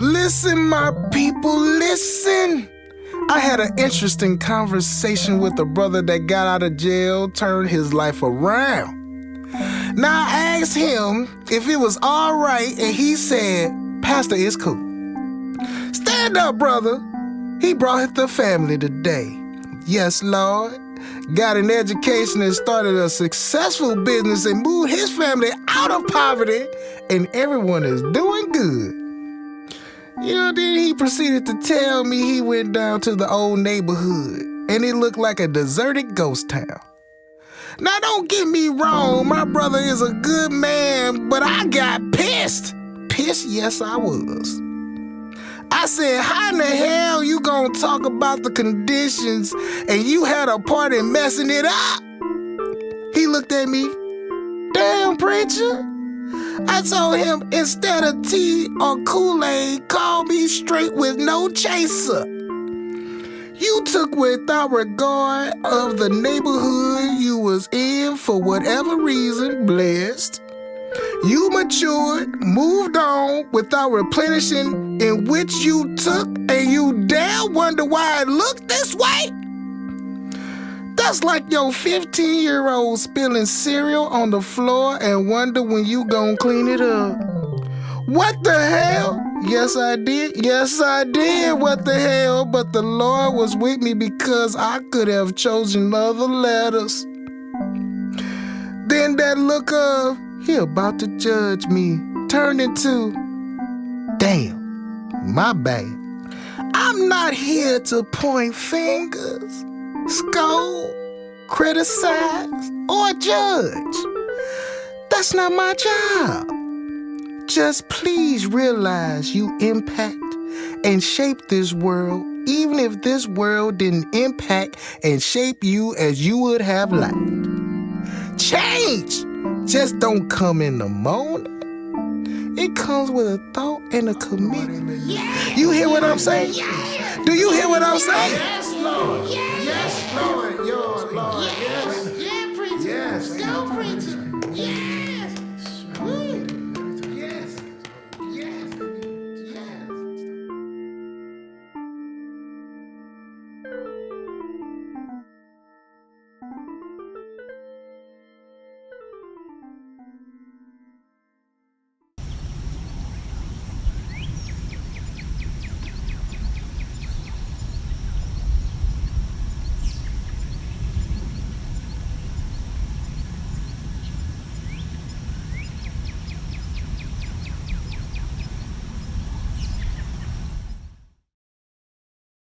Listen, my people, listen. I had an interesting conversation with a brother that got out of jail, turned his life around. Now I asked him if it was all right, and he said, Pastor, it's cool. Stand up, brother. He brought the family today. Yes, Lord. Got an education and started a successful business and moved his family out of poverty, and everyone is doing good. Then he proceeded to tell me he went down to the old neighborhood, and it looked like a deserted ghost town. Now, don't get me wrong, my brother is a good man, but I got pissed. Pissed, yes, I was. I said, how in the hell you gonna talk about the conditions and you had a party messing it up? He looked at me. Damn, preacher. I told him instead of tea or Kool-Aid, call me straight with no chaser. You took without regard of the neighborhood you was in for whatever reason, blessed. You matured, moved on without replenishing in which you took, and you dare wonder why it looked this way? That's like your 15-year-old spilling cereal on the floor and wonder when you gon' clean it up. What the hell? Yes, I did. Yes, I did. What the hell? But the Lord was with me because I could have chosen other letters. Then that look of, he about to judge me, turned into, damn, my bad. I'm not here to point fingers, scold, criticize, or judge. That's not my job. Just please realize you impact and shape this world, even if this world didn't impact and shape you as you would have liked. Change just don't come in the morning. It comes with a thought and a commitment. You hear what I'm saying? Do you hear what I'm saying?